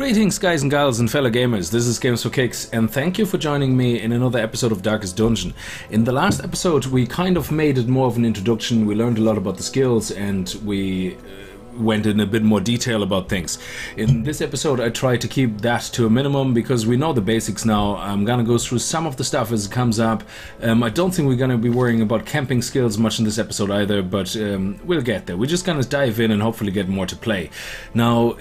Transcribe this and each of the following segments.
Greetings guys and gals and fellow gamers, this is Games for Kicks and thank you for joining me in another episode of Darkest Dungeon. In the last episode we kind of made it more of an introduction, we learned a lot about the skills and we went in a bit more detail about things. In this episode I tried to keep that to a minimum because we know the basics now. I'm gonna go through some of the stuff as it comes up. I don't think we're gonna be worrying about camping skills much in this episode either, but we'll get there. We're just gonna dive in and hopefully get more to play. Now,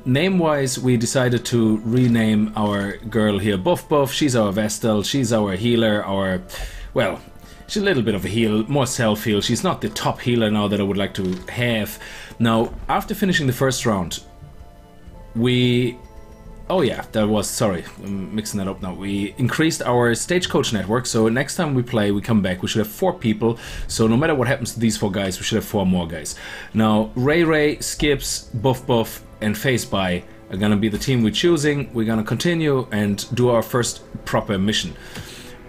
name-wise, we decided to rename our girl here BuffBuff. She's our Vestal, she's our healer, our... well, she's a little bit of a heal, more self-heal. She's not the top healer now that I would like to have. Now, after finishing the first round, we... oh yeah, that was... sorry, I'm mixing that up now. We increased our stagecoach network, so next time we play, we come back, we should have 4 people. So no matter what happens to these 4 guys, we should have 4 more guys. Now, Ray, Skips, BuffBuff and Faceby are gonna be the team we're choosing. We're gonna continue and do our first proper mission.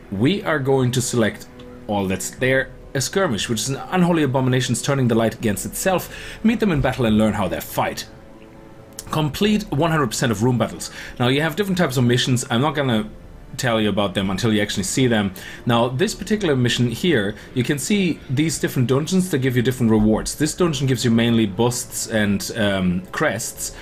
We are going to select all that's there. A skirmish, which is an unholy abominations turning the light against itself. Meet them in battle and learn how they fight. Complete 100% of room battles. Now you have different types of missions. I'm not gonna tell you about them until you actually see them. Now this particular mission here, you can see these different dungeons that give you different rewards. This dungeon gives you mainly busts and crests,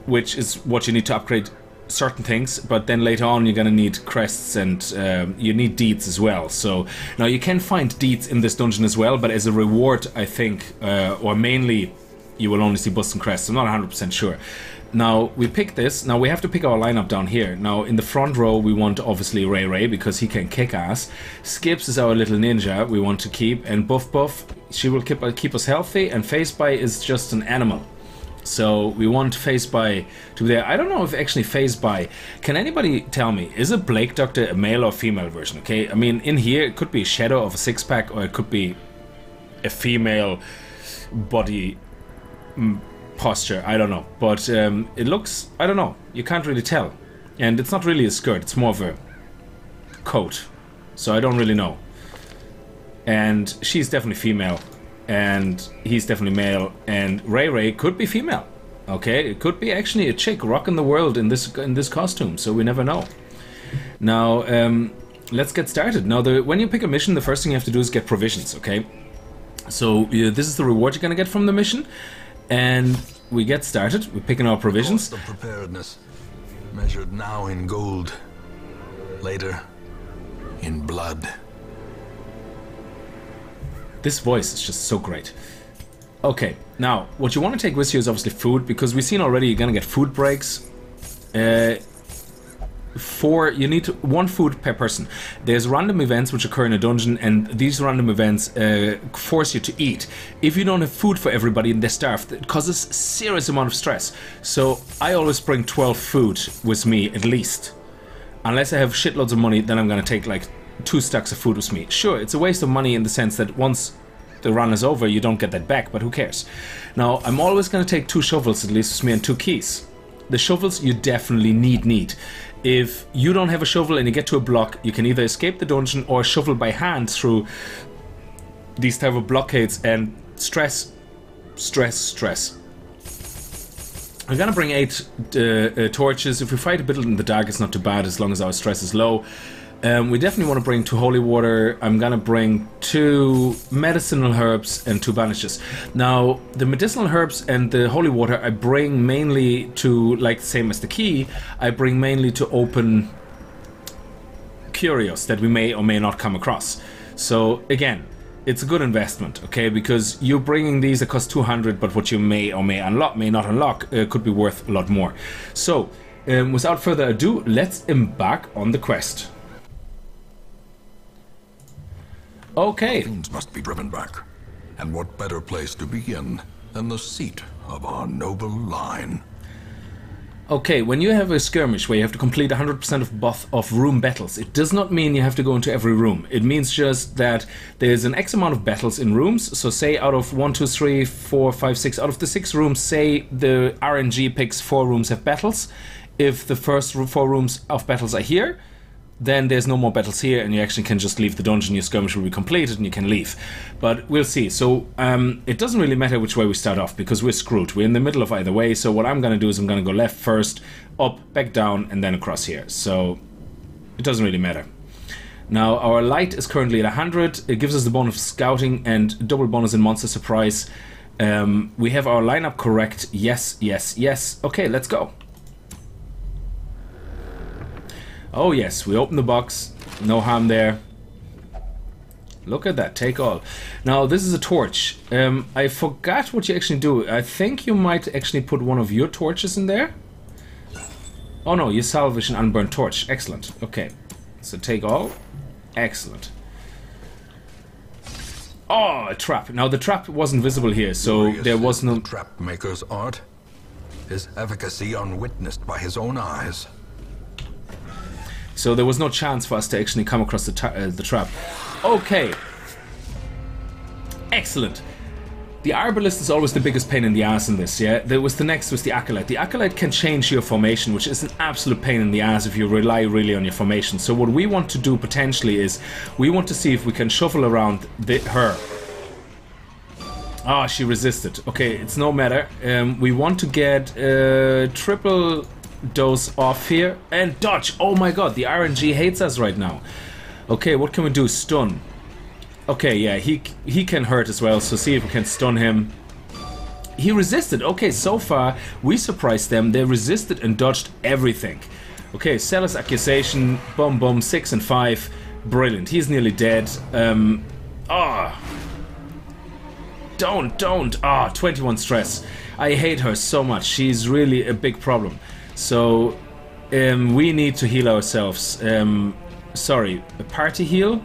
which is what you need to upgrade certain things, but then later on you're gonna need crests and you need deeds as well. So now you can find deeds in this dungeon as well, but as a reward I think, or mainly you will only see busts and crests. I'm not 100% sure. Now we pick this. Now we have to pick our lineup down here. Now in the front row we want obviously Ray because he can kick ass. Skips is our little ninja we want to keep, and BuffBuff, she will keep us healthy, and Faceby is just an animal. So we want Faceby to be there. I don't know if actually Faceby... can anybody tell me, is a Blake Doctor a male or female version? Okay, I mean in here it could be a shadow of a 6-pack or it could be a female body posture, I don't know. But it looks... I don't know, you can't really tell. And it's not really a skirt, it's more of a coat. So I don't really know. And she's definitely female. And he's definitely male, and Ray could be female. Okay, it could be actually a chick rocking the world in this costume, so we never know. Now, let's get started. Now, when you pick a mission, the first thing you have to do is get provisions, okay? So, this is the reward you're gonna get from the mission, and we get started. We're picking our provisions. Cost of preparedness, measured now in gold, later in blood. This voice is just so great. Okay, now, what you want to take with you is obviously food, because we've seen already you're gonna get food breaks. You need 1 food per person. There's random events which occur in a dungeon, and these random events force you to eat. If you don't have food for everybody and they're starved, it causes a serious amount of stress. So I always bring 12 food with me at least. Unless I have shitloads of money, then I'm gonna take like 2 stacks of food with me. Sure, it's a waste of money in the sense that once the run is over, you don't get that back, but who cares? Now, I'm always going to take 2 shovels at least with me and 2 keys. The shovels you definitely need. If you don't have a shovel and you get to a block, you can either escape the dungeon or shovel by hand through these type of blockades and stress. I'm gonna bring 8 torches. If we fight a bit in the dark, it's not too bad as long as our stress is low. We definitely want to bring 2 holy water. I'm gonna bring 2 medicinal herbs and 2 bandages. Now, the medicinal herbs and the holy water I bring mainly to, like same as the key, I bring mainly to open curios that we may or may not come across. So again, it's a good investment, okay? Because you're bringing these that cost 200, but what you may or may not unlock could be worth a lot more. So, without further ado, let's embark on the quest. Okay. Things must be driven back. And what better place to begin than the seat of our noble line? Okay, when you have a skirmish where you have to complete 100% of room battles, it does not mean you have to go into every room. It means just that there's an X amount of battles in rooms. So say out of 1, 2, 3, 4, 5, 6, out of the 6 rooms, say the RNG picks 4 rooms have battles. If the first 4 rooms of battles are here, then there's no more battles here, and you actually can just leave the dungeon. Your skirmish will be completed, and you can leave. But we'll see. So it doesn't really matter which way we start off, because we're screwed. We're in the middle of either way. So what I'm going to do is I'm going to go left first, up, back down, and then across here. So it doesn't really matter. Now, our light is currently at 100. It gives us the bonus of scouting and double bonus in monster surprise. We have our lineup correct. Yes, yes, yes. Okay, let's go. Oh yes, we open the box. No harm there. Look at that, take all. Now this is a torch. I forgot what you actually do. I think you might actually put one of your torches in there. Oh no, you salvage an unburned torch. Excellent. Okay, so take all. Excellent. Oh, a trap. Now the trap wasn't visible here, so there was no... trap maker's art. His efficacy unwitnessed by his own eyes. So there was no chance for us to actually come across the trap. Okay. Excellent. The Arbalist is always the biggest pain in the ass in this, yeah? The next was the Acolyte. The Acolyte can change your formation, which is an absolute pain in the ass if you rely really on your formation. So what we want to do potentially is, we want to see if we can shuffle around her. Ah, she resisted. Okay, it's no matter. We want to get triple dose off here and dodge. Oh my god, the RNG hates us right now. Okay, what can we do? Stun. Okay, yeah, he can hurt as well, so see if we can stun him. He resisted. Okay, so far we surprised them. They resisted and dodged everything. Okay, Seller's Accusation, boom boom, 6 and 5. Brilliant, he's nearly dead. Don't. 21 stress. I hate her so much. She's really a big problem. So, we need to heal ourselves. Sorry, a party heal?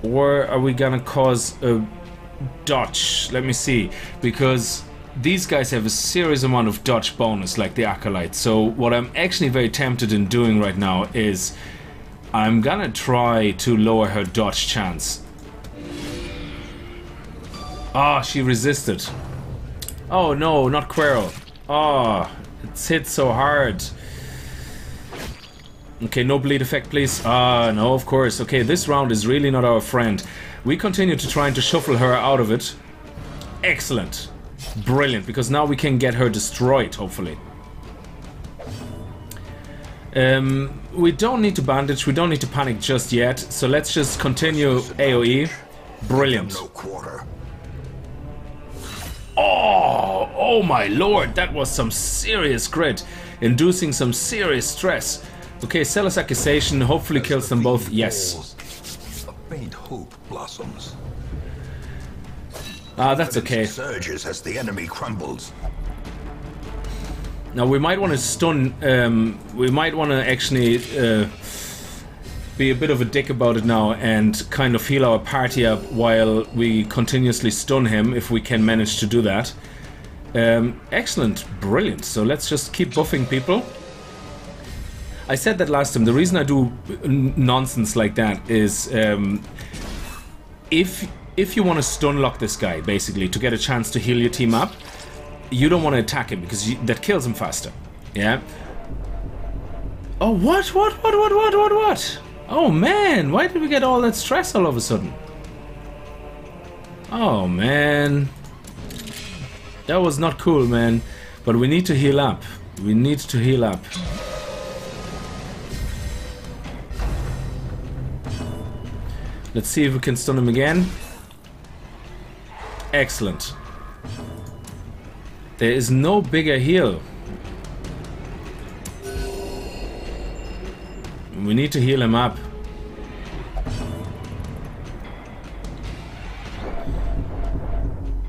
Or are we gonna cause a dodge? Let me see. Because these guys have a serious amount of dodge bonus, like the Acolyte. So, what I'm actually very tempted in doing right now is I'm gonna try to lower her dodge chance. Ah, she resisted. Oh no, not Quirrell. Oh, it's hit so hard. Okay, no bleed effect, please. Ah, no, of course. Okay, this round is really not our friend. We continue to try to shuffle her out of it. Excellent. Brilliant, because now we can get her destroyed, hopefully. We don't need to bandage, we don't need to panic just yet, so let's just continue AoE. Brilliant. Oh my lord, that was some serious grit, inducing some serious stress. Okay, Seller's Accusation hopefully kills them both. Yes. A faint hope blossoms. Ah, that's okay. Surges as the enemy crumbles. Now we might want to stun. We might want to actually be a bit of a dick about it now and kind of heal our party up while we continuously stun him, if we can manage to do that. Excellent, brilliant. So let's just keep buffing people. I said that last time. The reason I do nonsense like that is if you want to stun lock this guy, basically, to get a chance to heal your team up, you don't want to attack him because that kills him faster. Yeah. Oh, what? Oh man, why did we get all that stress all of a sudden? Oh man. That was not cool, man. But we need to heal up. We need to heal up. Let's see if we can stun him again. Excellent. There is no bigger heal. We need to heal him up.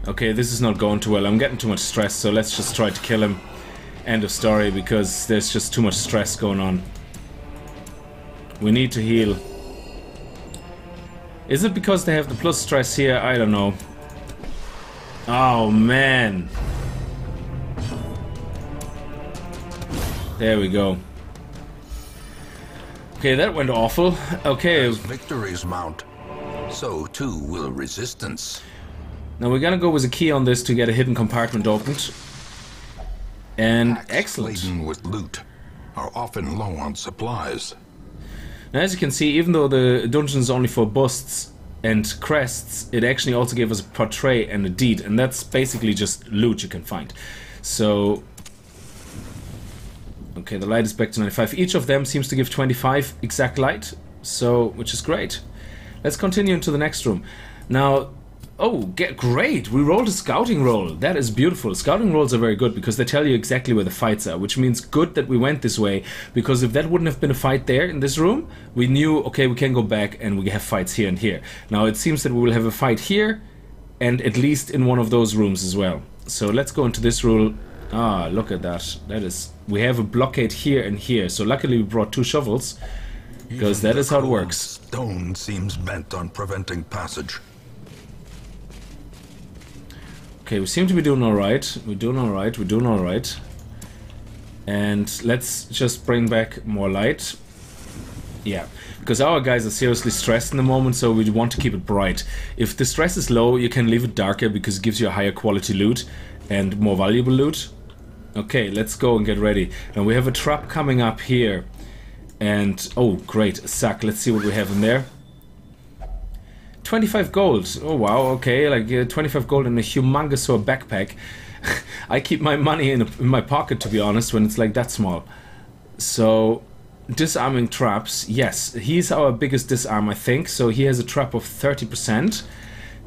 Okay, this is not going too well. I'm getting too much stress, so let's just try to kill him. End of story, because there's just too much stress going on. We need to heal. Is it because they have the plus stress here? I don't know. Oh, man. There we go. Okay, that went awful. Okay. As victories mount, so too will resistance. Now we're gonna go with a key on this to get a hidden compartment opened. And excellent. Laden with loot, are often low on supplies. Now, as you can see, even though the dungeon is only for busts and crests, it actually also gave us a portrait and a deed, and that's basically just loot you can find. So, okay, the light is back to 95. Each of them seems to give 25 exact light, so which is great. Let's continue into the next room. Now, oh, great! We rolled a scouting roll. That is beautiful. Scouting rolls are very good because they tell you exactly where the fights are, which means good that we went this way, because if that wouldn't have been a fight there in this room, we knew, okay, we can go back and we have fights here and here. Now, it seems that we will have a fight here and at least in one of those rooms as well. So let's go into this room. Ah, look at that. That is... We have a blockade here and here. So luckily we brought 2 shovels, because that is how it works. Stone seems bent on preventing passage. Okay, we seem to be doing alright. We're doing alright. We're doing alright. And let's just bring back more light. Yeah, because our guys are seriously stressed in the moment, so we want to keep it bright. If the stress is low, you can leave it darker because it gives you a higher quality loot and more valuable loot. Okay, let's go and get ready. And we have a trap coming up here. And, oh great, a sack. Let's see what we have in there. 25 gold. Oh wow, okay, like 25 gold in a humongous backpack. I keep my money in my pocket, to be honest, when it's like that small. So, disarming traps. Yes, he's our biggest disarm, I think. So he has a trap of 30%.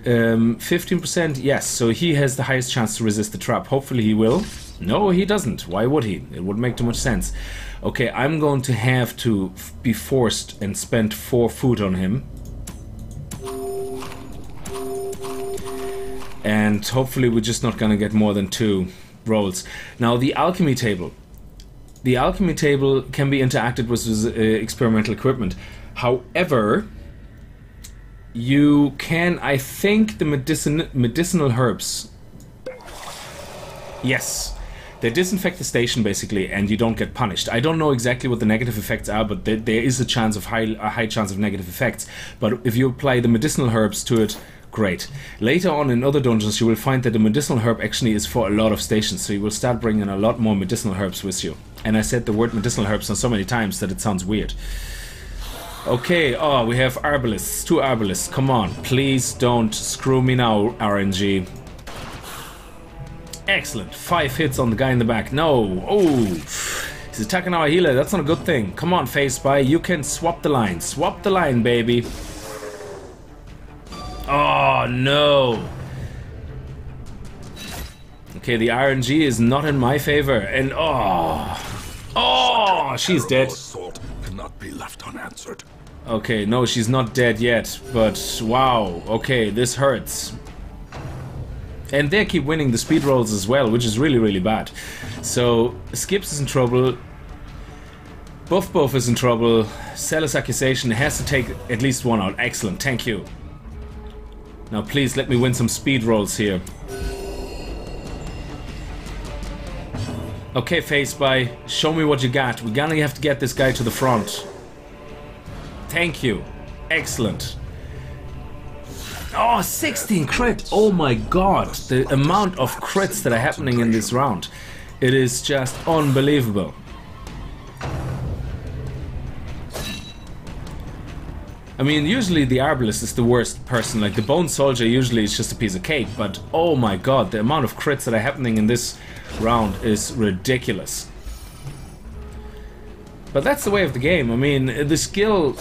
15%, yes, so he has the highest chance to resist the trap. Hopefully he will. No, he doesn't. Why would he? It would make too much sense. Okay, I'm going to have to be forced and spend 4 food on him. And hopefully we're just not gonna get more than 2 rolls. Now, the alchemy table. The alchemy table can be interacted with experimental equipment. However, you can, I think, the medicinal herbs. Yes. They disinfect the station, basically, and you don't get punished. I don't know exactly what the negative effects are, but there is a chance of a high chance of negative effects. But if you apply the medicinal herbs to it, great. Later on in other dungeons, you will find that the medicinal herb actually is for a lot of stations, so you will start bringing a lot more medicinal herbs with you. And I said the word medicinal herbs so many times that it sounds weird. Okay, oh, we have arbalists, 2 arbalists. Come on, please don't screw me now, RNG. Excellent. 5 hits on the guy in the back. No. Oh, he's attacking our healer. That's not a good thing. Come on, Faceby. You can swap the line. Swap the line, baby. Oh, no. Okay, the RNG is not in my favor. And oh, she's dead. Assault cannot be left unanswered. Okay, no, she's not dead yet. But wow. Okay, this hurts. And they keep winning the speed rolls as well, which is really, really bad. So, Skips is in trouble. BuffBuff is in trouble. Sellers Accusation has to take at least 1 out. Excellent, thank you. Now please let me win some speed rolls here. Okay, Faceby, show me what you got. We're gonna have to get this guy to the front. Thank you. Excellent. Oh, 16 crit! Oh my god, the amount of crits that are happening in this round. It is just unbelievable. I mean, usually the Arbalist is the worst person, like the Bone Soldier usually is just a piece of cake, but oh my god, the amount of crits that are happening in this round is ridiculous. But that's the way of the game. I mean, the skill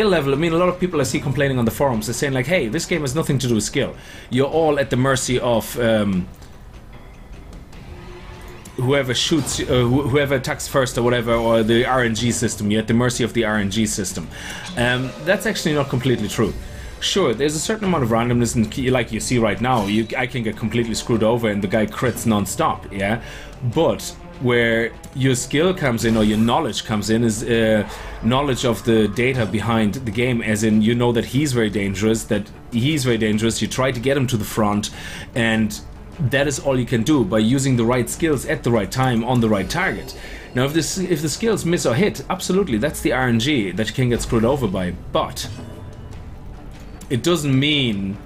level, I mean, a lot of people I see complaining on the forums, they're saying like, hey, this game has nothing to do with skill. You're all at the mercy of whoever shoots, whoever attacks first or whatever, or the RNG system. You're at the mercy of the RNG system. That's actually not completely true. Sure, there's a certain amount of randomness, and like you see right now, I can get completely screwed over and the guy crits non-stop, yeah? But where your skill comes in, or your knowledge comes in, is knowledge of the data behind the game, as in you know that he's very dangerous, you try to get him to the front, and that is all you can do by using the right skills at the right time on the right target. Now if the skills miss or hit, absolutely, that's the RNG that you can get screwed over by, but it doesn't mean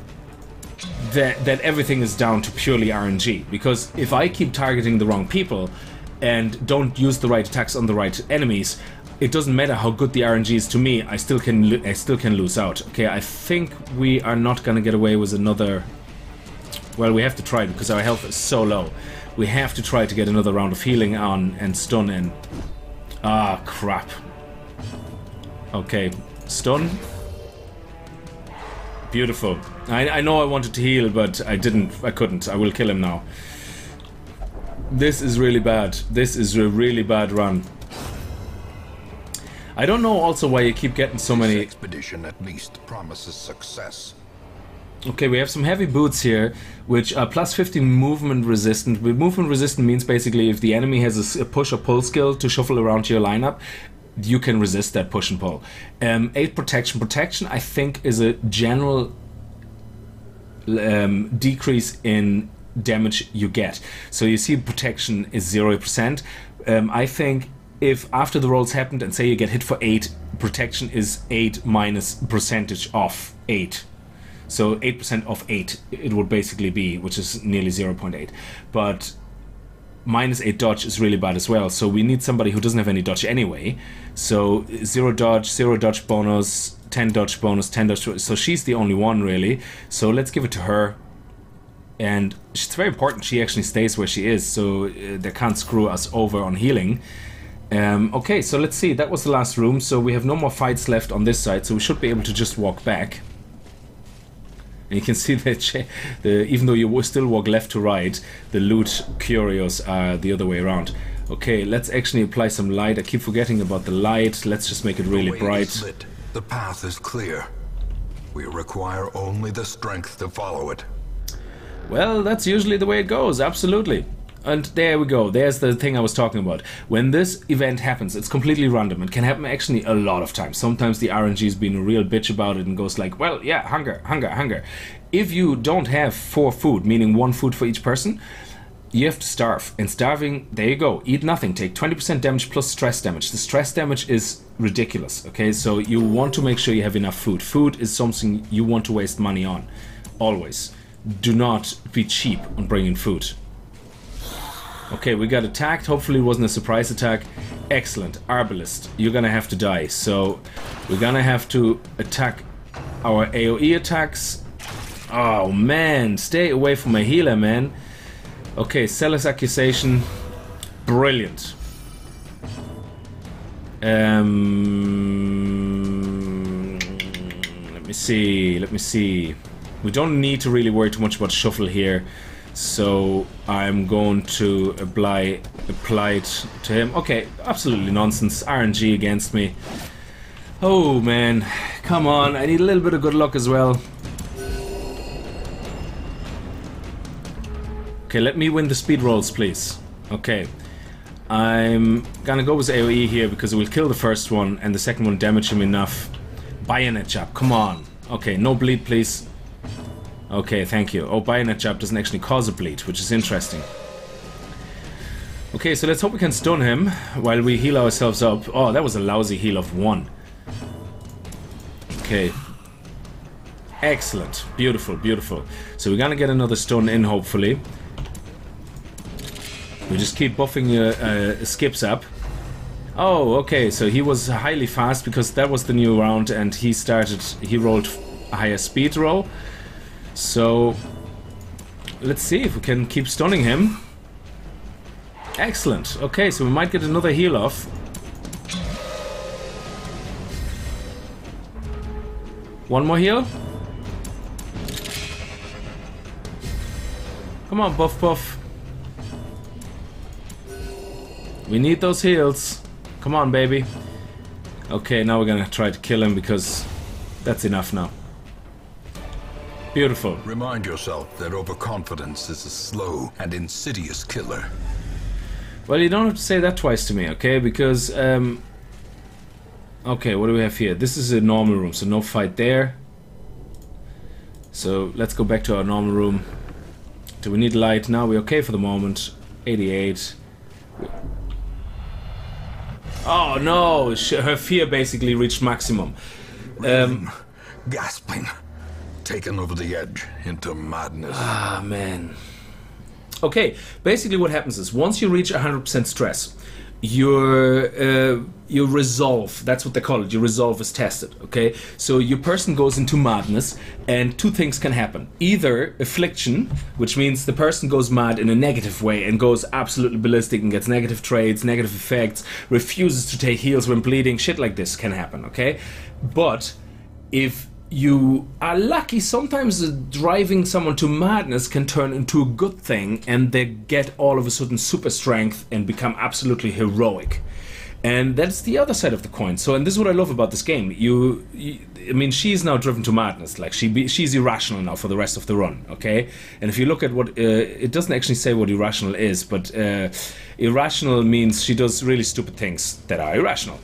that everything is down to purely RNG, because if I keep targeting the wrong people, and don't use the right attacks on the right enemies, it doesn't matter how good the RNG is to me, I still can lose out. Okay, I think we are not gonna get away with another... Well, we have to try because our health is so low. We have to try to get another round of healing on and stun in. Ah, crap. Okay, stun. Beautiful. I know I wanted to heal, but I couldn't. I will kill him now. This is really bad. This is a really bad run. I don't know also why you keep getting so many... This expedition at least promises success. Okay, we have some heavy boots here, which are plus 15 movement resistant. Movement resistant means basically if the enemy has a push or pull skill to shuffle around your lineup, you can resist that push and pull. 8 protection. Protection, I think, is a general decrease in damage you get. So you see protection is 0%. I think if after the rolls happened and say you get hit for 8, protection is 8 minus percentage of 8. So 8% of 8 it would basically be, which is nearly 0.8. But minus 8 dodge is really bad as well. So we need somebody who doesn't have any dodge anyway. So 0 dodge bonus, 10 dodge bonus, 10 dodge. So she's the only one really. So let's give it to her. And it's very important she actually stays where she is, so they can't screw us over on healing. Okay, so let's see. That was the last room. So we have no more fights left on this side. So we should be able to just walk back. And you can see that even though you still walk left to right, the loot curios are the other way around. Okay, let's actually apply some light. I keep forgetting about the light. Let's just make it really bright. Lit. The path is clear. We require only the strength to follow it. Well, that's usually the way it goes, absolutely. And there we go, there's the thing I was talking about. When this event happens, it's completely random. It can happen actually a lot of times. Sometimes the RNG is being a real bitch about it and goes like, well, yeah, hunger, hunger, hunger. If you don't have 4 food, meaning 1 food for each person, you have to starve. And starving, there you go, eat nothing, take 20% damage plus stress damage. The stress damage is ridiculous, okay? So you want to make sure you have enough food. Food is something you want to waste money on, always. Do not be cheap on bringing food. Okay, we got attacked. Hopefully it wasn't a surprise attack. Excellent. Arbalist, you're gonna have to die. So we're gonna have to attack our AoE attacks. Oh man, stay away from my healer, man. Okay, Zealous Accusation. Brilliant. Let me see. We don't need to really worry too much about shuffle here. So I'm going to apply it to him. Okay, absolutely nonsense. RNG against me. Oh man, come on. I need a little bit of good luck as well. Okay, let me win the speed rolls, please. Okay. I'm gonna go with AoE here because it will kill the first one and the second one damage him enough. Bayonet jab, come on. Okay, no bleed, please. Okay, thank you. Oh, bayonet jab doesn't actually cause a bleed, which is interesting. Okay, so let's hope we can stun him while we heal ourselves up. Oh, that was a lousy heal of 1. Okay. Excellent. Beautiful, beautiful. So we're gonna get another stun in, hopefully. We just keep buffing skips up. Oh, okay, so he was highly fast because that was the new round and he rolled a higher speed roll. So let's see if we can keep stunning him. Excellent. Okay, so we might get another heal off. One more heal. Come on, BuffBuff. We need those heals. Come on, baby. Okay, now we're gonna try to kill him because that's enough now. Beautiful. Remind yourself that overconfidence is a slow and insidious killer. Well, you don't have to say that twice to me, okay? Because, okay, what do we have here? This is a normal room, so no fight there. So, let's go back to our normal room. Do we need light? Now we're okay for the moment. 88. Oh, no! Her fear basically reached maximum. Gasping. Taken over the edge into madness. Ah, man. Okay, basically what happens is once you reach 100% stress, your resolve, that's what they call it, your resolve is tested, okay? So your person goes into madness, and two things can happen. Either affliction, which means the person goes mad in a negative way and goes absolutely ballistic and gets negative traits, negative effects, refuses to take heals when bleeding, shit like this can happen, okay? But if you are lucky, sometimes driving someone to madness can turn into a good thing, and they get all of a sudden super strength and become absolutely heroic. And that's the other side of the coin. So, and this is what I love about this game. I mean, she's now driven to madness. Like she's irrational now for the rest of the run. Okay, and if you look at what it doesn't actually say what irrational is, but irrational means she does really stupid things that are irrational,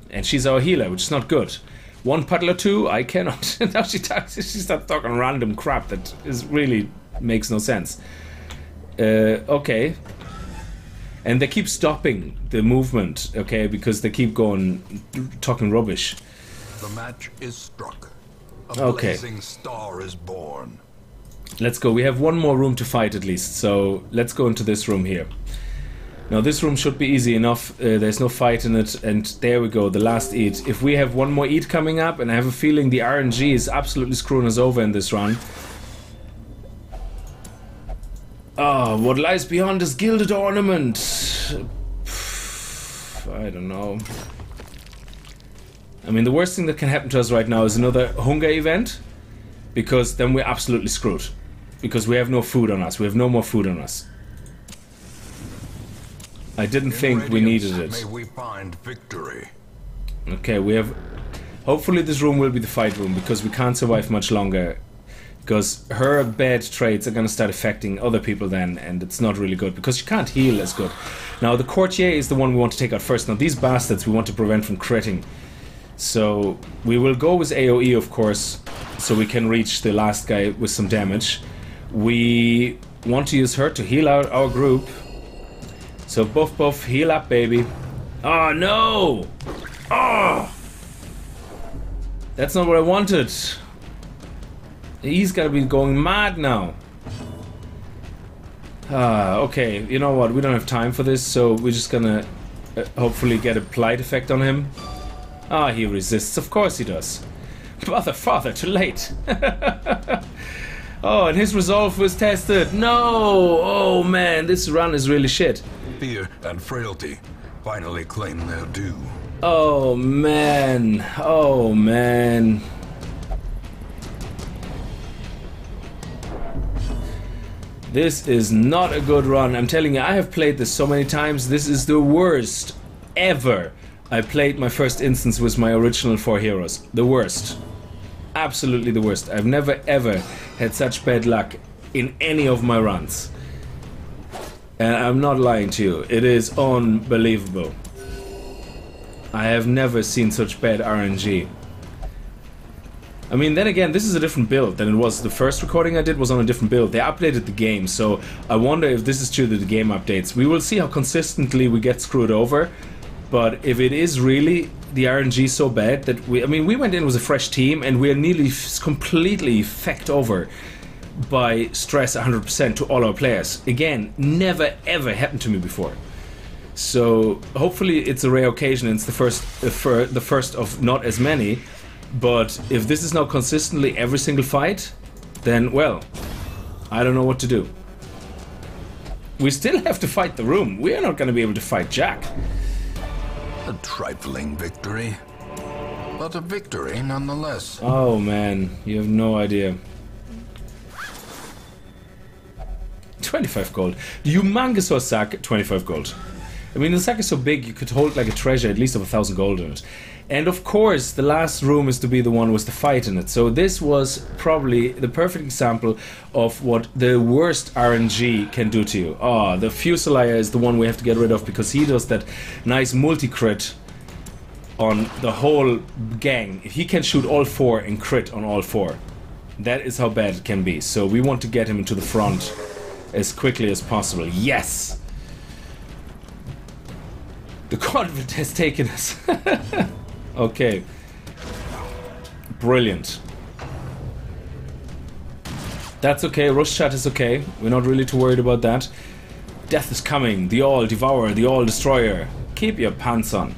and she's our healer, which is not good. One puddle or two, I cannot. Now she starts talking random crap that is really makes no sense. Okay. And they keep stopping the movement, okay, because they keep going, talking rubbish. The match is struck. A blazing star is born. Let's go. We have one more room to fight at least, so let's go into this room here. Now this room should be easy enough, there's no fight in it, and there we go, the last eat. If we have one more eat coming up, and I have a feeling the RNG is absolutely screwing us over in this run. Ah, what lies beyond this gilded ornament? I don't know. I mean, the worst thing that can happen to us right now is another hunger event, because then we're absolutely screwed. Because we have no food on us, we have no more food on us. I didn't think we needed it. May we find victory. Okay, we have... Hopefully this room will be the fight room, because we can't survive much longer. Because her bad traits are going to start affecting other people then, and it's not really good, because she can't heal as good. Now, the courtier is the one we want to take out first. Now, these bastards we want to prevent from critting. So, we will go with AoE, of course, so we can reach the last guy with some damage. We want to use her to heal out our group. So BuffBuff, heal up, baby. Oh no! Oh! That's not what I wanted. He's gotta be going mad now. Okay, you know what? We don't have time for this, so we're just gonna hopefully get a plight effect on him. Ah, he resists. Of course he does. Mother, father, too late. Oh, and his resolve was tested. No! Oh man, this run is really shit. Fear and frailty finally claim their due. Oh man, oh man. This is not a good run. I'm telling you, I have played this so many times. This is the worst ever. I played my first instance with my original 4 heroes. The worst. Absolutely the worst. I've never ever had such bad luck in any of my runs. And I'm not lying to you, it is unbelievable. I have never seen such bad RNG. I mean, then again, this is a different build than it was. The first recording I did was on a different build. They updated the game, so I wonder if this is due to the game updates. We will see how consistently we get screwed over, but if it is really the RNG so bad that we went in with a fresh team and we are nearly completely fecked over by stress 100% to all our players. Again, never ever happened to me before. So hopefully it's a rare occasion and it's the first of not as many. But if this is now consistently every single fight, then well, I don't know what to do. We still have to fight the room. We are not going to be able to fight Jack. A trifling victory, but a victory nonetheless. Oh man, you have no idea. 25 gold. The humongous sack, 25 gold. I mean, the sack is so big you could hold like a treasure at least of 1,000 gold in it. And of course, the last room is to be the one with the fight in it. So this was probably the perfect example of what the worst RNG can do to you. Oh, the Fusilier is the one we have to get rid of because he does that nice multi-crit on the whole gang. He can shoot all 4 and crit on all 4. That is how bad it can be. So we want to get him into the front as quickly as possible. Yes! The convent has taken us. Okay. Brilliant. That's okay, rush chat is okay. We're not really too worried about that. Death is coming, the all devourer, the all destroyer. Keep your pants on.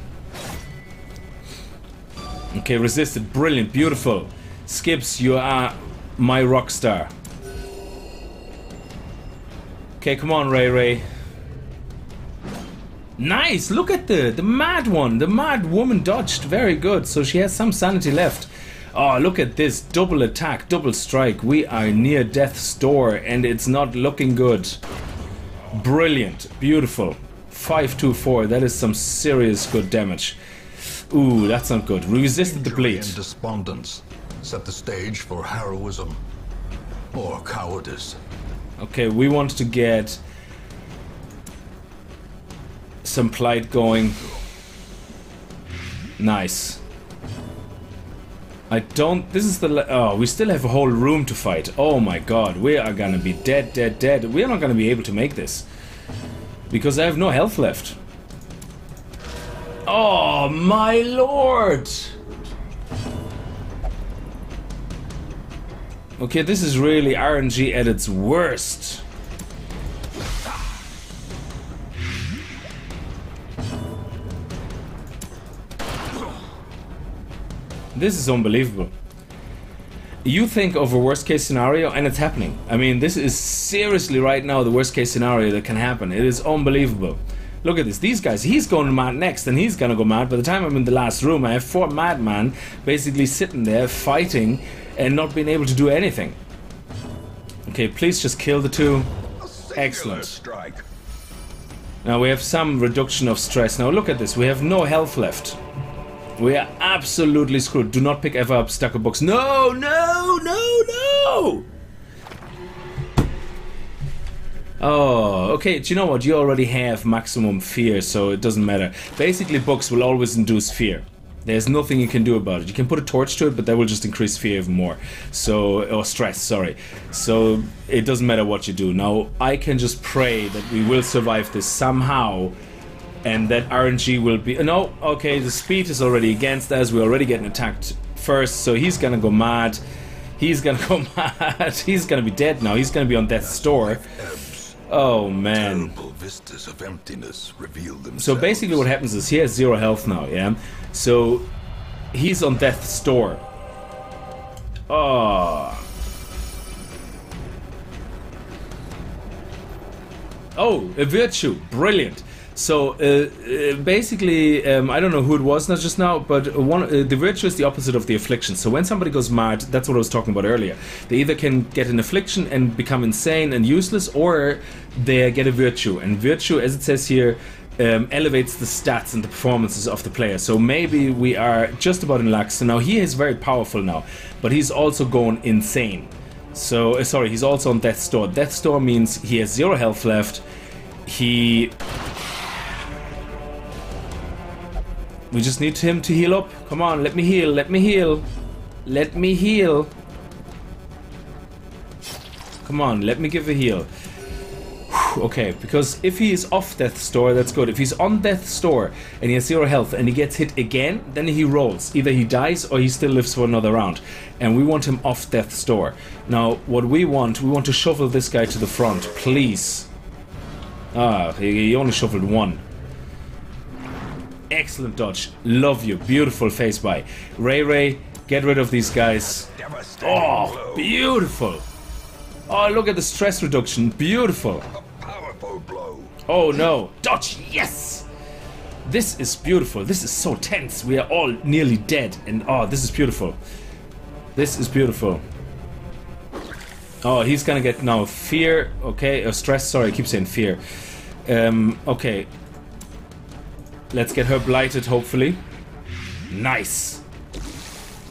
Okay, resisted, brilliant, beautiful. Skips, you are my rock star. Okay, come on, Ray Ray. Nice, look at the mad one. The mad woman dodged, very good. So she has some sanity left. Oh, look at this, double attack, double strike. We are near death's door and it's not looking good. Brilliant, beautiful. 524, that is some serious good damage. Ooh, that's not good. We resisted the bleed. And despondence set the stage for heroism or cowardice. Okay, we want to get some plight going. Nice. I don't... This is the... Oh, we still have a whole room to fight. Oh my god, we are gonna be dead, dead, dead. We are not gonna be able to make this. Because I have no health left. Oh my lord! Okay, this is really RNG at its worst. This is unbelievable. You think of a worst case scenario and it's happening. I mean, this is seriously right now the worst case scenario that can happen. It is unbelievable. Look at this. These guys, he's going mad next and he's gonna go mad. By the time I'm in the last room, I have 4 madmen basically sitting there fighting and not being able to do anything. Okay, please just kill the 2. Excellent. Strike. Now we have some reduction of stress. Now look at this. We have no health left. We are absolutely screwed. Do not pick ever up stack of books. No, no, no, no! Oh, okay. Do you know what? You already have maximum fear, so it doesn't matter. Basically, books will always induce fear. There's nothing you can do about it. You can put a torch to it, but that will just increase fear even more. So, or stress, sorry. So, it doesn't matter what you do. Now, I can just pray that we will survive this somehow. And that RNG will be... No, okay, the speed is already against us. We're already getting attacked first, so he's gonna go mad. He's gonna go mad. He's gonna be dead now. He's gonna be on death's door. Oh, man. Terrible vistas of emptiness reveal themselves. So basically what happens is he has 0 health now, yeah? So he's on death's door. Oh. Oh, a virtue. Brilliant. So basically, I don't know who it was not just now, but the virtue is the opposite of the affliction. So when somebody goes mad, that's what I was talking about earlier. They either can get an affliction and become insane and useless, or they get a virtue. And virtue, as it says here, elevates the stats and the performances of the player. So maybe we are just about in luck. So now he is very powerful now, but he's also going insane. So, sorry, he's also on death's door. Death's door means he has 0 health left. We just need him to heal up. Come on, let me heal, let me heal. Let me heal. Come on, let me give a heal. Whew, okay, because if he is off death's door, that's good. If he's on death's door and he has 0 health and he gets hit again, then he rolls. Either he dies or he still lives for another round. And we want him off death's door. Now, what we want to shovel this guy to the front, please. Ah, he only shoveled 1. Excellent dodge. Love you. Beautiful face by. Ray Ray, get rid of these guys. Oh, beautiful. Oh, look at the stress reduction. Beautiful. A powerful blow. Oh no. Dodge. Yes. This is beautiful. This is so tense. We are all nearly dead. And oh, this is beautiful. This is beautiful. Oh, he's gonna get now fear. Okay. Stress. Sorry, I keep saying fear. Okay. Let's get her blighted, hopefully. Nice.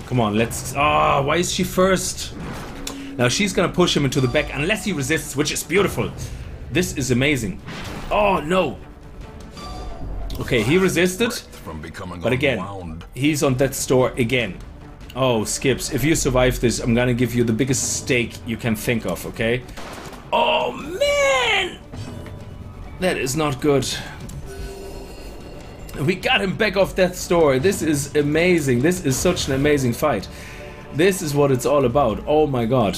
Come on, let's... Ah, why is she first? Now she's gonna push him into the back unless he resists, which is beautiful. This is amazing. Oh, no. Okay, he resisted. But again, he's on death's door again. Oh, Skips, if you survive this, I'm gonna give you the biggest steak you can think of, okay? Oh, man! That is not good. We got him back off death's door. This is amazing. This is such an amazing fight. This is what it's all about. Oh my god.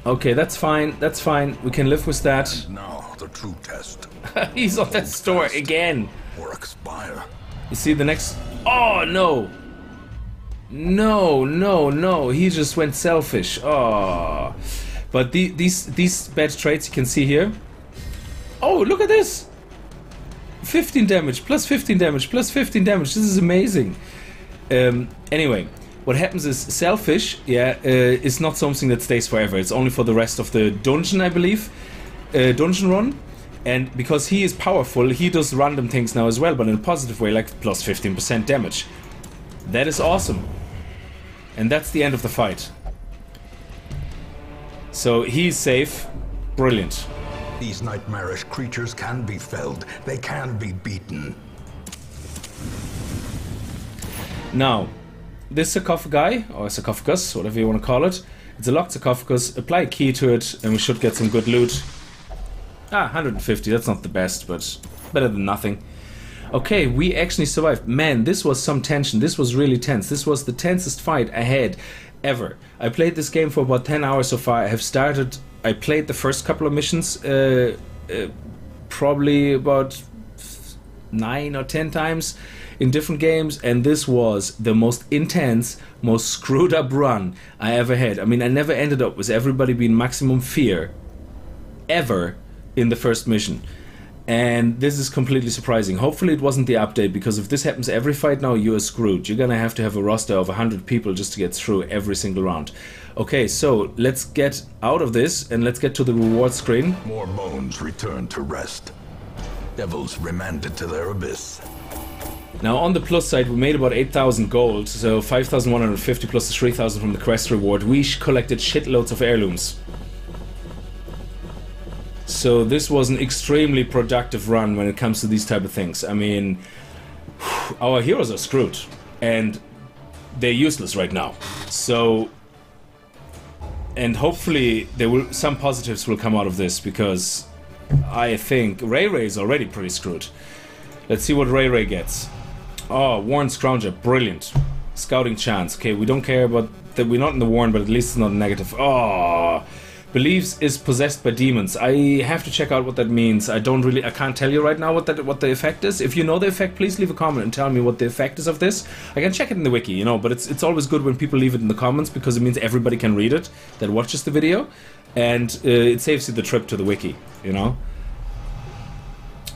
Okay, that's fine. That's fine. We can live with that. And now the true test. He's on that store again. Or expire. You see the next... Oh, no. No, no, no. He just went selfish. Oh. But these bad traits you can see here. Oh, look at this. 15 damage, plus 15 damage, plus 15 damage. This is amazing. Anyway, what happens is selfish, is not something that stays forever. It's only for the rest of the dungeon, I believe. Dungeon run. And because he is powerful, he does random things now as well, but in a positive way, like plus 15% damage. That is awesome. And that's the end of the fight. So he's safe. Brilliant. These nightmarish creatures can be felled. They can be beaten. Now, this sarcophagi, or sarcophagus, whatever you want to call it, it's a locked sarcophagus. Apply a key to it, and we should get some good loot. 150, that's not the best, but better than nothing. Okay, we actually survived. Man, this was some tension. This was really tense. This was the tensest fight I had ever. I played this game for about 10 hours so far. I played the first couple of missions probably about 9 or 10 times in different games, and this was the most intense, most screwed up run I ever had. I mean, I never ended up with everybody being maximum fear ever in the first mission, and this is completely surprising. Hopefully it wasn't the update, because if this happens every fight now, you are screwed. You're gonna have to have a roster of 100 people just to get through every single round. Okay, so let's get out of this and let's get to the reward screen. More bones returned to rest. Devils remanded to their abyss. Now on the plus side, we made about 8,000 gold, so 5,150 plus the 3,000 from the quest reward. We collected shitloads of heirlooms. So this was an extremely productive run when it comes to these type of things. I mean, our heroes are screwed, and they're useless right now. So, and hopefully some positives will come out of this, because I think Ray is already pretty screwed. Let's see what Ray gets. Oh, Warren Scrounger, brilliant. Scouting chance. Okay, we don't care about that. We're not in the Warren, but at least it's not negative. Oh, believes is possessed by demons. I have to check out what that means. I can't tell you right now what the effect is. If you know the effect, please leave a comment and tell me what the effect is of this. I can check it in the wiki, you know, but it's always good when people leave it in the comments, because it means everybody can read it that watches the video, and it saves you the trip to the wiki, you know.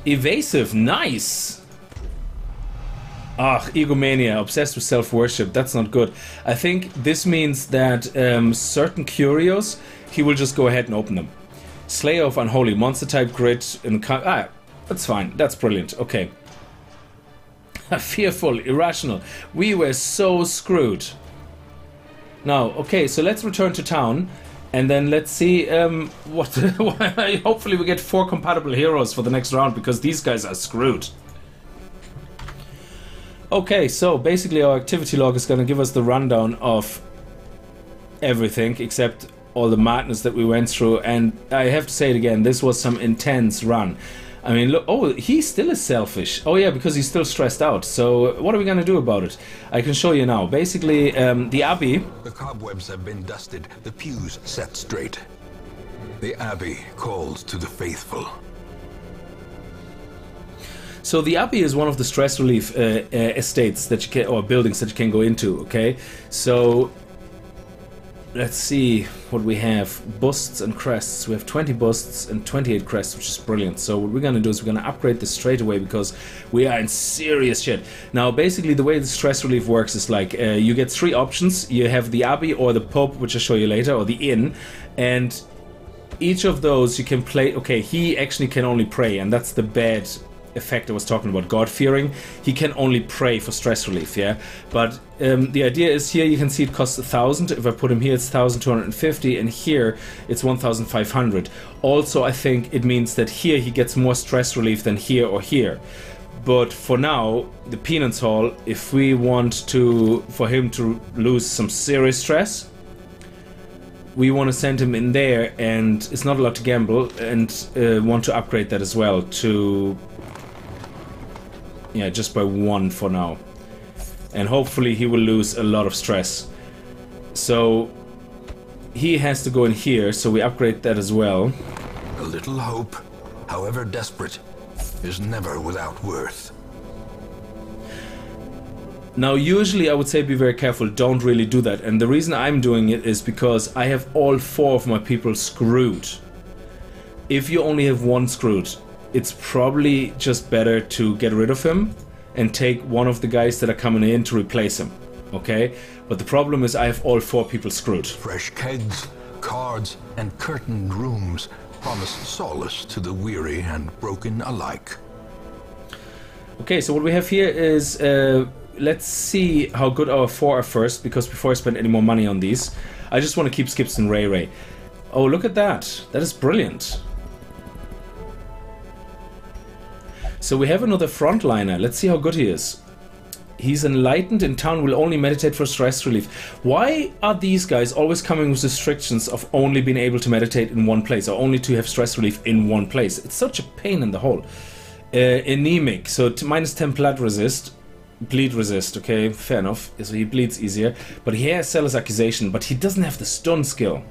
Evasive, nice. Ah, egomania, obsessed with self-worship. That's not good. I think this means that certain curios, he will just go ahead and open them. Slayer of Unholy, monster type, grit, and that's fine. That's brilliant. Okay. Fearful, irrational. We were so screwed. Now, okay, so let's return to town, and then let's see what. Hopefully, we get 4 compatible heroes for the next round, because these guys are screwed. Okay, so basically our activity log is going to give us the rundown of everything except all the madness that we went through, and I have to say it again, this was some intense run. I mean, look, oh, he still is selfish. Oh yeah, because he's still stressed out. So what are we going to do about it? I can show you now. Basically, the Abbey... The cobwebs have been dusted, the pews set straight. The Abbey calls to the faithful. So the Abbey is one of the stress relief estates that you can, or buildings that you can go into, okay? So let's see what we have. Busts and crests. We have 20 busts and 28 crests, which is brilliant. So what we're going to do is we're going to upgrade this straight away, because we are in serious shit. Now, basically, the way the stress relief works is like you get 3 options. You have the Abbey or the pub, which I'll show you later, or the inn, and each of those you can play. Okay, he actually can only pray, and that's the bad effect I was talking about, God-fearing. He can only pray for stress relief, yeah? But the idea is, here you can see it costs 1,000. If I put him here, it's 1,250, and here it's 1,500. Also, I think it means that here he gets more stress relief than here or here. But for now, the Penance Hall, if we want for him to lose some serious stress, we want to send him in there, and it's not allowed to gamble, and want to upgrade that as well to... yeah, just by 1 for now. And hopefully he will lose a lot of stress. So he has to go in here, so we upgrade that as well. A little hope, however desperate, is never without worth. Now, usually I would say be very careful, don't really do that. And the reason I'm doing it is because I have all 4 of my people screwed. If you only have 1 screwed, it's probably just better to get rid of him and take one of the guys that are coming in to replace him. Okay? But the problem is I have all 4 people screwed. Fresh kegs, cards, and curtained rooms promise solace to the weary and broken alike. Okay, so what we have here is... let's see how good our 4 are first, because before I spend any more money on these, I just want to keep Skips and Ray Ray. Oh, look at that. That is brilliant. So we have another frontliner. Let's see how good he is. He's enlightened in town, will only meditate for stress relief. Why are these guys always coming with restrictions of only being able to meditate in one place, or only to have stress relief in one place? It's such a pain in the hole. Anemic, so minus 10 bleed resist, okay, fair enough. So he bleeds easier. But he has Zealous Accusation, but he doesn't have the stun skill.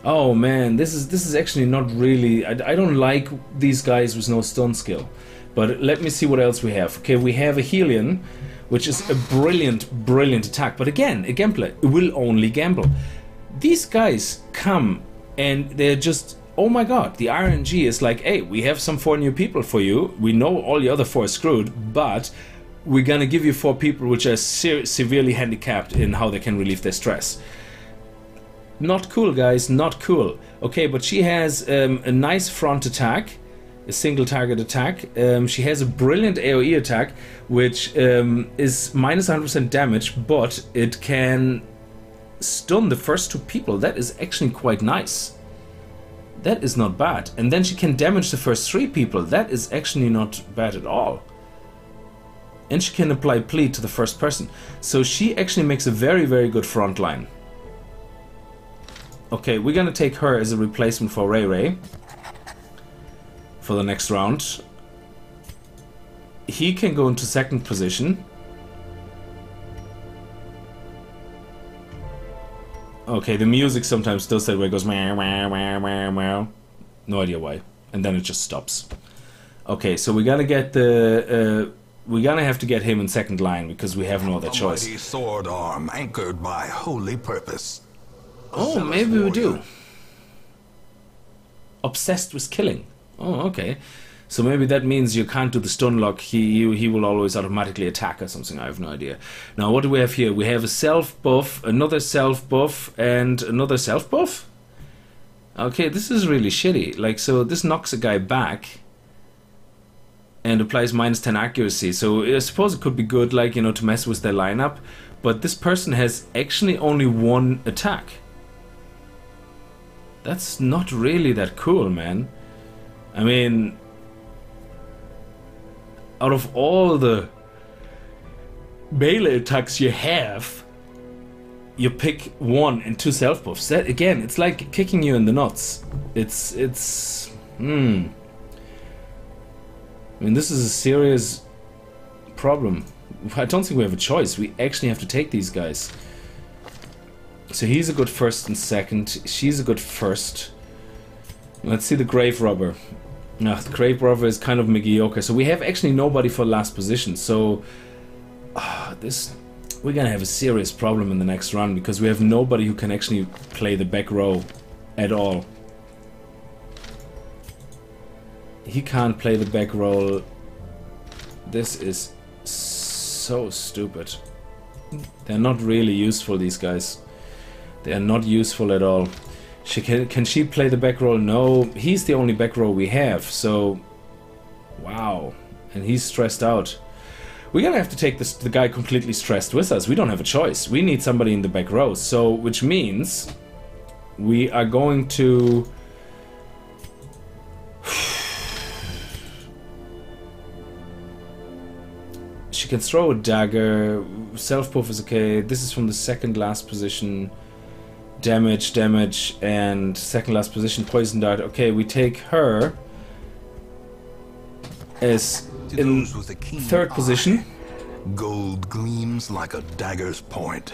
Oh man, this is actually not really... I don't like these guys with no stun skill. But let me see what else we have. Okay, we have a Helion, which is a brilliant, brilliant attack. But again, a gambler will only gamble. These guys come and they're just... Oh my god, the RNG is like, hey, we have some 4 new people for you. We know all the other 4 are screwed, but we're gonna give you 4 people which are severely handicapped in how they can relieve their stress. Not cool, guys, not cool. Okay, but she has a nice front attack, a single target attack. She has a brilliant AoE attack, which is minus 100% damage, but it can stun the first 2 people. That is actually quite nice. That is not bad. And then she can damage the first 3 people. That is actually not bad at all. And she can apply bleed to the first person. So she actually makes a very, very good front line. Okay, we're gonna take her as a replacement for Ray Ray for the next round. He can go into 2nd position. Okay, the music sometimes does that where it goes meow, meow, meow, meow, meow. No idea why. And then it just stops. Okay, so we're gonna get the... we're gonna have to get him in 2nd line because we have no other choice. A mighty sword arm anchored by holy purpose. Oh, maybe we do. Obsessed with killing. Oh, okay. So maybe that means you can't do the stun lock. He will always automatically attack or something. I have no idea. Now, what do we have here? We have a self buff, another self buff, and another self buff. Okay, this is really shitty. Like, so this knocks a guy back and applies minus 10 accuracy. So I suppose it could be good, like, you know, to mess with their lineup. But this person has actually only 1 attack. That's not really that cool, man. I mean, out of all the melee attacks you have, you pick 1 and 2 self buffs. That again, it's like kicking you in the nuts. It's I mean, this is a serious problem. I don't think we have a choice. We actually have to take these guys. So he's a good 1st and 2nd. She's a good 1st. Let's see the Grave Robber. The Grave Robber is kind of mediocre. So we have actually nobody for last position. So we're gonna have a serious problem in the next run because we have nobody who can actually play the back row at all. He can't play the back row. This is so stupid. They're not really useful, these guys. They are not useful at all. Can she play the back row? No, he's the only back row we have, so... Wow. And he's stressed out. We're gonna have to take the guy completely stressed with us. We don't have a choice. We need somebody in the back row, so... Which means... We are going to... She can throw a dagger. Self-buff is okay. This is from the 2nd last position. Damage, and 2nd last position. Poison dart. Okay, we take her as in 3rd position. Gold gleams like a dagger's point.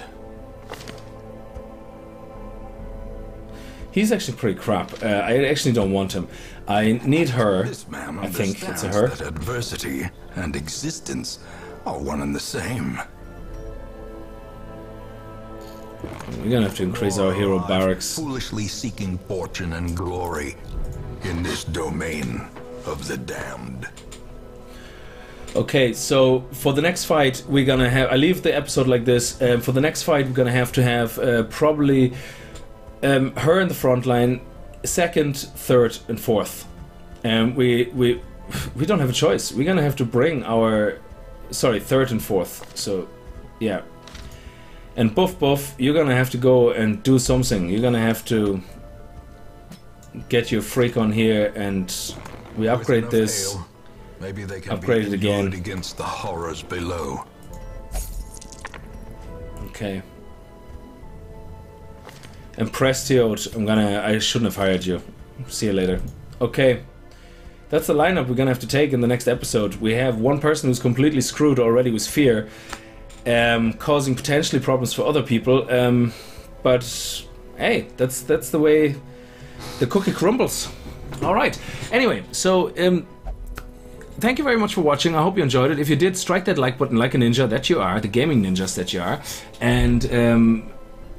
He's actually pretty crap. I actually don't want him. I need her. This man I think it's a understands her. that adversity and existence are one and the same. We're gonna have to increase our hero Alive, barracks. foolishly seeking fortune and glory in this domain of the damned. Okay, so for the next fight, we're gonna have. I leave the episode like this. For the next fight, we're gonna have to have probably her in the front line, second, third, and fourth. We don't have a choice. We're gonna have to bring our, sorry, third and fourth. So, yeah. And BuffBuff, you're gonna have to go and do something. You're gonna have to get your freak on here, and we upgrade With enough this. ale, maybe they can Upgrade it be again. inured against the horrors below. Okay. And Prestiote, I shouldn't have hired you. See you later. Okay. That's the lineup we're gonna have to take in the next episode. We have one person who's completely screwed already with fear, causing potentially problems for other people. But hey, that's the way the cookie crumbles. Alright. Anyway, so thank you very much for watching. I hope you enjoyed it. If you did, strike that like button like a ninja that you are, the gaming ninjas that you are. And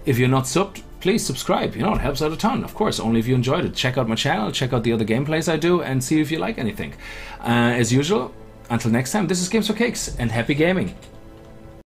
if you're not subbed, please subscribe. You know, it helps out a ton. Of course, only if you enjoyed it. Check out my channel, check out the other gameplays I do, and see if you like anything. As usual, until next time, this is Games for Cakes, and happy gaming.